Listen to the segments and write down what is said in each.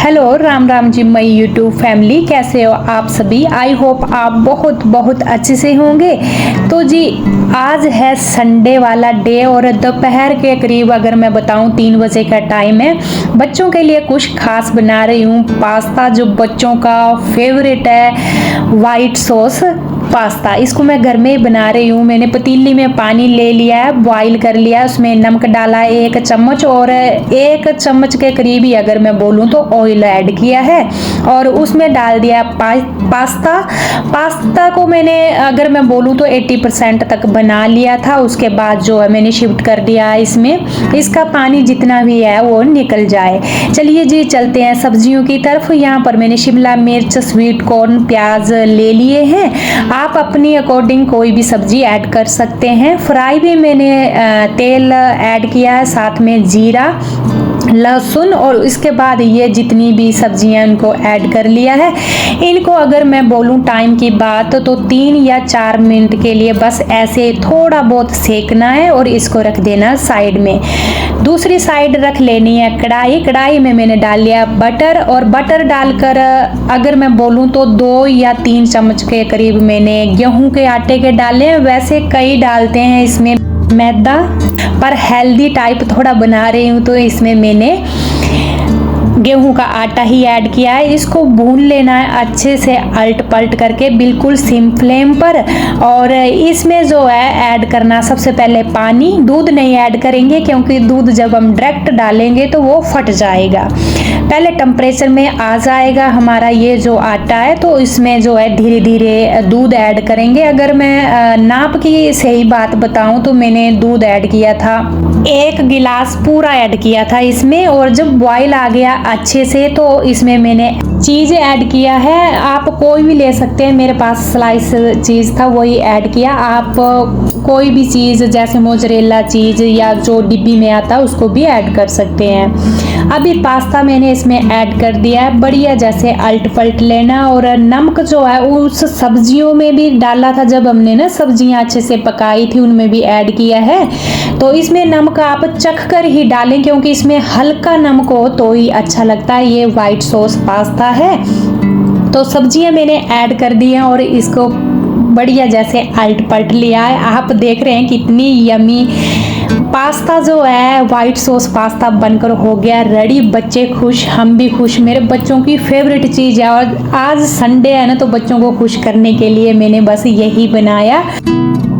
Hello Ram Ram ji my YouTube family, कैसे हो आप सभी। आई होप आप बहुत बहुत अच्छे से होंगे। तो जी आज है संडे वाला डे और दोपहर के करीब अगर मैं बताऊं 3 बजे का टाइम है। बच्चों के लिए कुछ खास बना रही हूँ, पास्ता जो बच्चों का फेवरेट है, वाइट सॉस पास्ता। इसको मैं घर में ही बना रही हूँ। मैंने पतीली में पानी ले लिया है, बॉईल कर लिया है, उसमें नमक डाला है 1 चम्मच और 1 चम्मच के करीब ही अगर मैं बोलूँ तो ऑयल ऐड किया है और उसमें डाल दिया पास्ता को मैंने अगर मैं बोलूँ तो 80% तक बना लिया था। उसके बाद जो है मैंने शिफ्ट कर दिया है इसमें, इसका पानी जितना भी है वो निकल जाए। चलिए जी चलते हैं सब्जियों की तरफ। यहाँ पर मैंने शिमला मिर्च, स्वीट कॉर्न, प्याज ले लिए हैं। आप अपनी अकॉर्डिंग कोई भी सब्जी ऐड कर सकते हैं। फ्राई भी मैंने तेल ऐड किया है, साथ में जीरा, लहसुन और इसके बाद ये जितनी भी सब्जियां उनको ऐड कर लिया है। इनको अगर मैं बोलूं टाइम की बात तो 3 या 4 मिनट के लिए बस ऐसे थोड़ा बहुत सेकना है और इसको रख देना साइड में। दूसरी साइड रख लेनी है कढ़ाई में मैंने डाल लिया बटर और बटर डालकर अगर मैं बोलूं तो 2 या 3 चम्मच के करीब मैंने गेहूं के आटे के डाले हैं। वैसे कई डालते हैं इसमें मैदा, पर हेल्दी टाइप थोड़ा बना रही हूँ तो इसमें मैंने गेहूं का आटा ही ऐड किया है। इसको भून लेना है अच्छे से अल्ट पलट करके बिल्कुल सिम फ्लेम पर। और इसमें जो है ऐड करना सबसे पहले पानी, दूध नहीं ऐड करेंगे क्योंकि दूध जब हम डायरेक्ट डालेंगे तो वो फट जाएगा। पहले टेम्परेचर में आ जाएगा हमारा ये जो आटा है तो इसमें जो है धीरे धीरे दूध ऐड करेंगे। अगर मैं नाप की सही बात बताऊं तो मैंने दूध ऐड किया था 1 गिलास पूरा ऐड किया था इसमें। और जब बॉईल आ गया अच्छे से तो इसमें मैंने चीज़ ऐड किया है। आप कोई भी ले सकते हैं, मेरे पास स्लाइस चीज़ था वही ऐड किया। आप कोई भी चीज़ जैसे मोज़रेला चीज़ या जो डिब्बी में आता है उसको भी ऐड कर सकते हैं। अभी पास्ता मैंने इसमें ऐड कर दिया है, बढ़िया जैसे अल्ट पलट लेना। और नमक जो है उस सब्जियों में भी डाला था, जब हमने ना सब्जियां अच्छे से पकाई थी उनमें भी ऐड किया है। तो इसमें नमक आप चख कर ही डालें क्योंकि इसमें हल्का नमक हो तो ही अच्छा लगता है। ये वाइट सॉस पास्ता है। तो सब्जियां मैंने ऐड कर दी हैं और इसको बढ़िया जैसे अल्ट पलट लिया है। आप देख रहे हैं कितनी यमी पास्ता जो है वाइट सॉस पास्ता बनकर हो गया रेडी। बच्चे खुश, हम भी खुश। मेरे बच्चों की फेवरेट चीज़ है और आज संडे है ना तो बच्चों को खुश करने के लिए मैंने बस यही बनाया।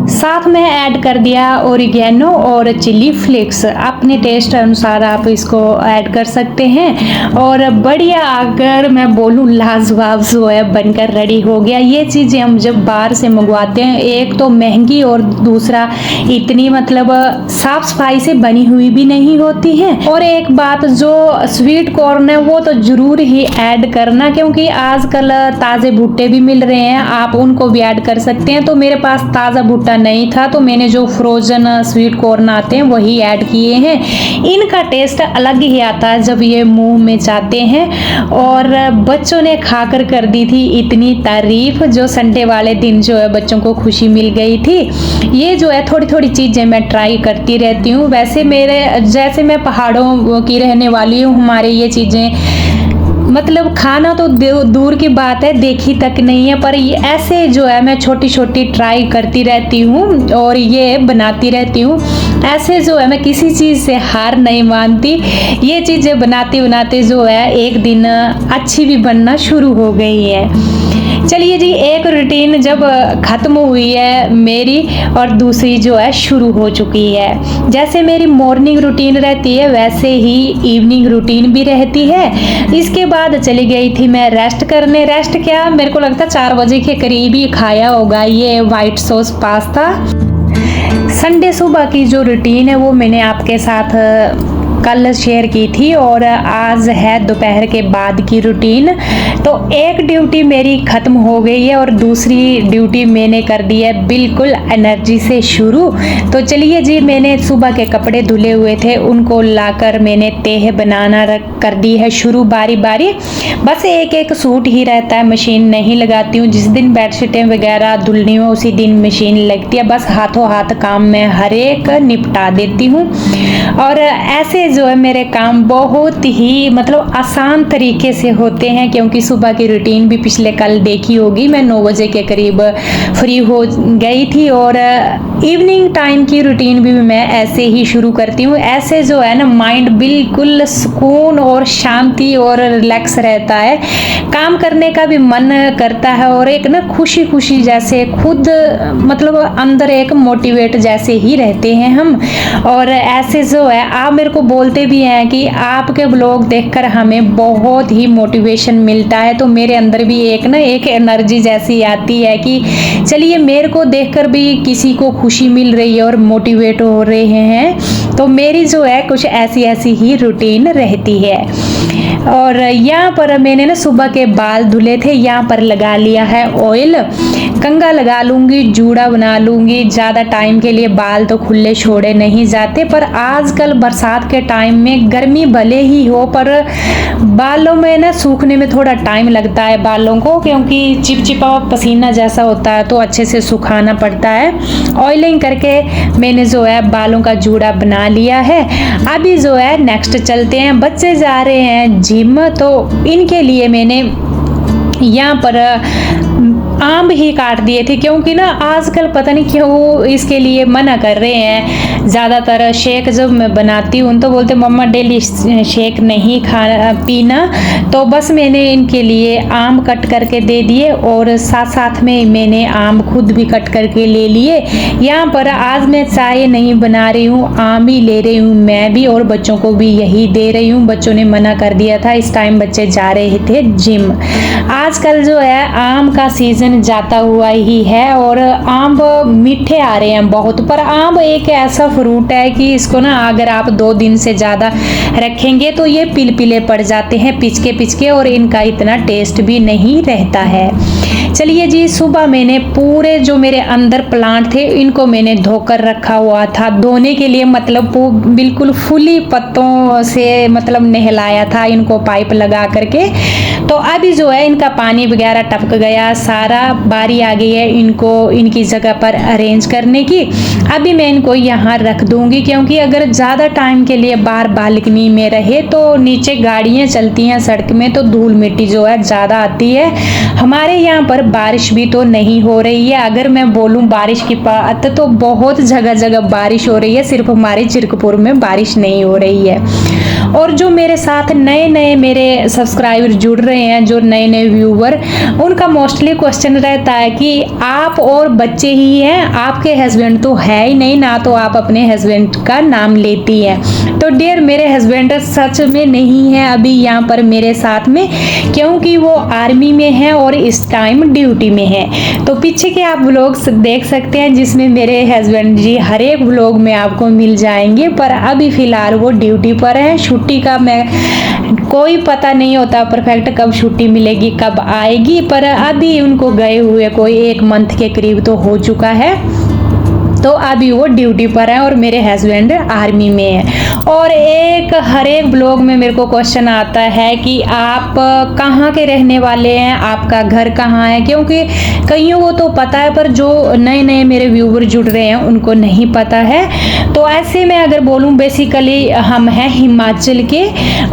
साथ में ऐड कर दिया ओरिगेनो और चिली फ्लेक्स, अपने टेस्ट अनुसार आप इसको ऐड कर सकते हैं। और बढ़िया अगर मैं बोलूँ लाजवाब जो है बनकर रेडी हो गया। ये चीज़ें हम जब बाहर से मंगवाते हैं, एक तो महंगी और दूसरा इतनी मतलब साफ सफाई से बनी हुई भी नहीं होती हैं। और एक बात जो स्वीट कॉर्न है वो तो ज़रूर ही ऐड करना क्योंकि आजकल ताज़े भुट्टे भी मिल रहे हैं, आप उनको भी ऐड कर सकते हैं। तो मेरे पास ताज़ा भुट्टा नहीं था तो मैंने जो फ्रोजन स्वीट कॉर्न आते हैं वही ऐड किए हैं। इनका टेस्ट अलग ही आता है जब ये मुंह में जाते हैं। और बच्चों ने खाकर कर दी थी इतनी तारीफ, जो संडे वाले दिन जो है बच्चों को खुशी मिल गई थी। ये जो है थोड़ी थोड़ी चीज़ें मैं ट्राई करती रहती हूँ। वैसे मेरे जैसे मैं पहाड़ों की रहने वाली हूँ, हमारे ये चीज़ें मतलब खाना तो दूर की बात है, देखी तक नहीं है, पर ये ऐसे जो है मैं छोटी छोटी ट्राई करती रहती हूँ और ये बनाती रहती हूँ। ऐसे जो है मैं किसी चीज़ से हार नहीं मानती। ये चीज़ें बनाते बनाते जो है एक दिन अच्छी भी बनना शुरू हो गई है। चलिए जी, एक रूटीन जब ख़त्म हुई है मेरी और दूसरी जो है शुरू हो चुकी है। जैसे मेरी मॉर्निंग रूटीन रहती है वैसे ही इवनिंग रूटीन भी रहती है। इसके बाद चली गई थी मैं रेस्ट करने। रेस्ट क्या, मेरे को लगता है 4 बजे के करीब ही खाया होगा ये वाइट सॉस पास्ता। संडे सुबह की जो रूटीन है वो मैंने आपके साथ कल शेयर की थी और आज है दोपहर के बाद की रूटीन। तो एक ड्यूटी मेरी ख़त्म हो गई है और दूसरी ड्यूटी मैंने कर दी है बिल्कुल एनर्जी से शुरू। तो चलिए जी, मैंने सुबह के कपड़े धुले हुए थे उनको लाकर मैंने तह बनाना कर दी है शुरू बारी बारी। बस एक एक सूट ही रहता है, मशीन नहीं लगाती हूँ। जिस दिन बेडशीटें वगैरह धुलनी हो उसी दिन मशीन लगती है। बस हाथों हाथ काम में हर एक निपटा देती हूँ। और ऐसे जो है मेरे काम बहुत ही मतलब आसान तरीके से होते हैं, क्योंकि सुबह की रूटीन भी पिछले कल देखी होगी, मैं 9 बजे के करीब फ्री हो गई थी और इवनिंग टाइम की रूटीन भी मैं ऐसे ही शुरू करती हूँ। ऐसे जो है ना माइंड बिल्कुल सुकून और शांति और रिलैक्स रहता है, काम करने का भी मन करता है और एक ना खुशी खुशी जैसे खुद मतलब अंदर एक मोटिवेट जैसे ही रहते हैं हम। और ऐसे जो है आप मेरे को बोलते भी हैं कि आपके ब्लॉग देखकर हमें बहुत ही मोटिवेशन मिलता है, तो मेरे अंदर भी एक एनर्जी जैसी आती है कि चलिए मेरे को देखकर भी किसी को खुशी मिल रही है और मोटिवेट हो रहे हैं। तो मेरी जो है कुछ ऐसी ही रूटीन रहती है। और यहाँ पर मैंने ना सुबह के बाल धुले थे, यहाँ पर लगा लिया है ऑयल, कंघा लगा लूँगी, जूड़ा बना लूँगी। ज़्यादा टाइम के लिए बाल तो खुले छोड़े नहीं जाते, पर आजकल बरसात के टाइम में गर्मी भले ही हो पर बालों में ना सूखने में थोड़ा टाइम लगता है बालों को, क्योंकि चिपचिपा पसीना जैसा होता है तो अच्छे से सुखाना पड़ता है। ऑयलिंग करके मैंने जो है बालों का जूड़ा बना लिया है। अभी जो है नेक्स्ट चलते हैं, बच्चे जा रहे हैं जिम, तो इनके लिए मैंने यहाँ पर आम ही काट दिए थे, क्योंकि ना आजकल पता नहीं क्यों इसके लिए मना कर रहे हैं। ज़्यादातर शेक जब मैं बनाती हूँ तो बोलते मम्मा डेली शेक नहीं खाना पीना, तो बस मैंने इनके लिए आम कट करके दे दिए और साथ साथ में मैंने आम खुद भी कट करके ले लिए। यहाँ पर आज मैं चाय नहीं बना रही हूँ, आम ही ले रही हूँ मैं भी और बच्चों को भी यही दे रही हूँ। बच्चों ने मना कर दिया था, इस टाइम बच्चे जा रहे थे जिम। आजकल जो है आम का सीजन जाता हुआ ही है और आम मीठे आ रहे हैं बहुत, पर आम एक ऐसा फ्रूट है कि इसको ना अगर आप 2 दिन से ज़्यादा रखेंगे तो ये पिलपिले पड़ जाते हैं पिचके पिचके और इनका इतना टेस्ट भी नहीं रहता है। चलिए जी, सुबह मैंने पूरे जो मेरे अंदर प्लांट थे इनको मैंने धोकर रखा हुआ था, धोने के लिए मतलब बिल्कुल फुली पत्तों से मतलब नहलाया था इनको पाइप लगा करके। तो अभी जो है इनका पानी वगैरह टपक गया सारा, बारी आ गई है इनको इनकी जगह पर अरेंज करने की। अभी मैं इनको यहाँ रख दूंगी, क्योंकि अगर ज़्यादा टाइम के लिए बाहर बालकनी में रहे तो नीचे गाड़ियाँ चलती हैं सड़क में तो धूल मिट्टी जो है ज़्यादा आती है। हमारे यहाँ पर बारिश भी तो नहीं हो रही है, अगर मैं बोलूँ बारिश की बात तो बहुत जगह जगह बारिश हो रही है, सिर्फ हमारे चिरकपुर में बारिश नहीं हो रही है। और जो मेरे साथ नए नए मेरे सब्सक्राइबर जुड़ रहे हैं, जो नए नए व्यूवर, उनका मोस्टली क्वेश्चन रहता है कि आप और बच्चे ही हैं, आपके हस्बैंड तो है ही नहीं ना, तो आप अपने हस्बैंड का नाम लेती हैं। तो डियर मेरे हस्बैंड सच में नहीं है अभी यहाँ पर मेरे साथ में, क्योंकि वो आर्मी में है और इस टाइम ड्यूटी में है। तो पीछे के आप व्लॉग्स देख सकते हैं जिसमें मेरे हस्बैंड जी हर एक व्लॉग में आपको मिल जाएंगे, पर अभी फिलहाल वो ड्यूटी पर है। छुट्टी का मैं कोई पता नहीं होता परफेक्ट कब छुट्टी मिलेगी कब आएगी, पर अभी उनको गए हुए कोई 1 मंथ के करीब तो हो चुका है, तो अभी वो ड्यूटी पर है और मेरे हस्बैंड आर्मी में है। और हर एक ब्लॉग में मेरे को क्वेश्चन आता है कि आप कहाँ के रहने वाले हैं, आपका घर कहाँ है, क्योंकि कईयों को तो पता है पर जो नए नए मेरे व्यूवर जुड़ रहे हैं उनको नहीं पता है। तो ऐसे में अगर बोलूँ बेसिकली हम हैं हिमाचल के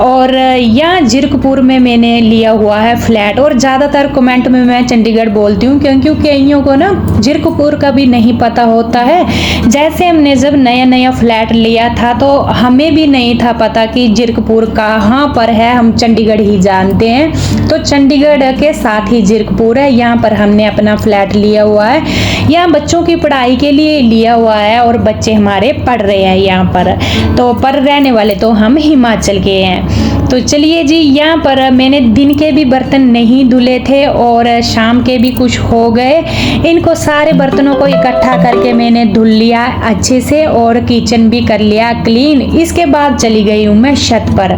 और यहाँ जीरकपुर में मैंने लिया हुआ है फ्लैट, और ज़्यादातर कमेंट में मैं चंडीगढ़ बोलती हूँ क्योंकि कईयों को ना जीरकपुर का भी नहीं पता होता है। जैसे हमने जब नया नया फ्लैट लिया था तो हमें भी नहीं था पता कि जीरकपुर कहाँ पर है, हम चंडीगढ़ ही जानते हैं। तो चंडीगढ़ के साथ ही जीरकपुर है, यहाँ पर हमने अपना फ्लैट लिया हुआ है। यहाँ बच्चों की पढ़ाई के लिए लिया हुआ है और बच्चे हमारे पढ़ रहे हैं यहाँ पर, तो पर रहने वाले तो हम हिमाचल के हैं। तो चलिए जी, यहाँ पर मैंने दिन के भी बर्तन नहीं धुले थे और शाम के भी कुछ हो गए। इनको सारे बर्तनों को इकट्ठा करके मैंने धुल लिया अच्छे से और किचन भी कर लिया क्लीन। इसके बाद चली गई हूँ मैं छत पर।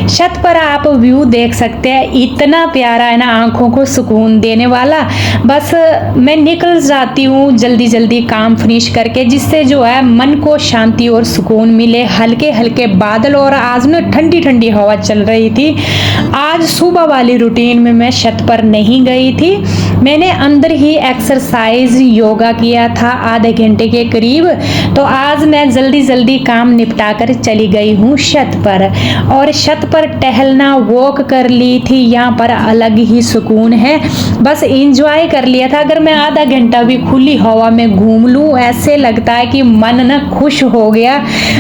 छत पर आप व्यू देख सकते हैं, इतना प्यारा है ना, आंखों को सुकून देने वाला। बस मैं निकल जाती हूँ जल्दी जल्दी काम फिनिश करके, जिससे जो है मन को शांति और सुकून मिले। हल्के हल्के बादल और आज ना ठंडी ठंडी हवा चल रही थी। आज सुबह वाली रूटीन में मैं छत पर नहीं गई थी, मैंने अंदर ही एक्सरसाइज योगा किया था आधे घंटे के करीब। तो आज मैं जल्दी जल्दी काम निपटा कर चली गई हूँ छत पर, और छत पर टहलना वॉक कर ली थी। यहाँ पर अलग ही सुकून है, बस इंजॉय कर लिया था। अगर मैं आधा घंटा भी खुली हवा में घूम लूँ, ऐसे लगता है कि मन ना खुश हो गया।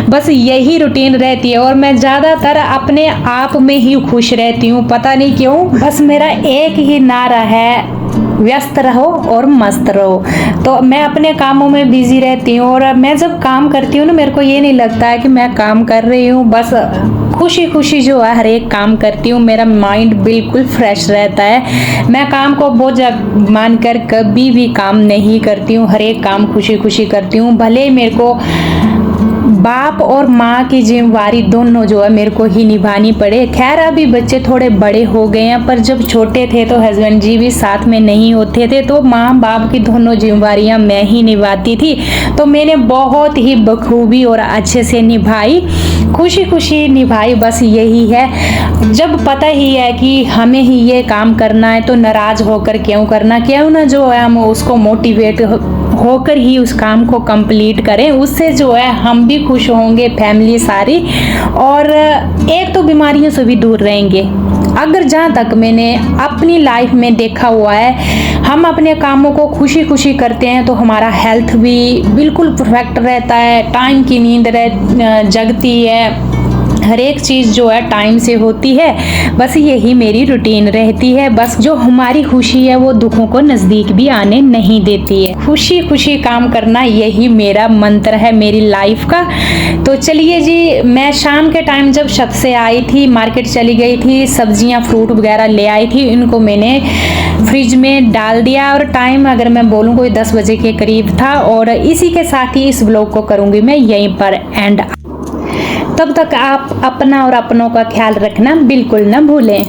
बस यही रूटीन रहती है, और मैं ज़्यादातर अपने आप में ही खुश रहती हूँ, पता नहीं क्यों। बस मेरा एक ही नारा है, व्यस्त रहो और मस्त रहो। तो मैं अपने कामों में बिजी रहती हूँ, और मैं जब काम करती हूँ ना, मेरे को ये नहीं लगता है कि मैं काम कर रही हूँ, बस खुशी खुशी जो है हर एक काम करती हूँ। मेरा माइंड बिल्कुल फ्रेश रहता है। मैं काम को बोझ मानकर कभी भी काम नहीं करती हूँ, हर एक काम खुशी खुशी करती हूँ। भले ही मेरे को बाप और माँ की जिम्मेवारी दोनों जो है मेरे को ही निभानी पड़े। खैर अभी बच्चे थोड़े बड़े हो गए हैं, पर जब छोटे थे तो हस्बैंड जी भी साथ में नहीं होते थे, तो माँ बाप की दोनों जिम्मेवारियाँ मैं ही निभाती थी। तो मैंने बहुत ही बखूबी और अच्छे से निभाई, खुशी खुशी निभाई। बस यही है, जब पता ही है कि हमें ही ये काम करना है तो नाराज होकर क्यों करना, क्यों ना जो है हम उसको मोटिवेट होकर ही उस काम को कंप्लीट करें। उससे जो है हम भी खुश होंगे, फैमिली सारी, और एक तो बीमारियों से भी दूर रहेंगे। अगर जहाँ तक मैंने अपनी लाइफ में देखा हुआ है, हम अपने कामों को खुशी खुशी करते हैं तो हमारा हेल्थ भी बिल्कुल परफेक्ट रहता है, टाइम की नींद जगती है, हर एक चीज़ जो है टाइम से होती है। बस यही मेरी रूटीन रहती है। बस जो हमारी खुशी है वो दुखों को नज़दीक भी आने नहीं देती है। खुशी खुशी काम करना यही मेरा मंत्र है मेरी लाइफ का। तो चलिए जी, मैं शाम के टाइम जब छत से आई थी, मार्केट चली गई थी, सब्जियां फ्रूट वगैरह ले आई थी, इनको मैंने फ्रिज में डाल दिया, और टाइम अगर मैं बोलूँ कोई 10 बजे के करीब था। और इसी के साथ ही इस ब्लॉग को करूँगी मैं यहीं पर एंड। तब तक आप अपना और अपनों का ख्याल रखना बिल्कुल ना भूलें।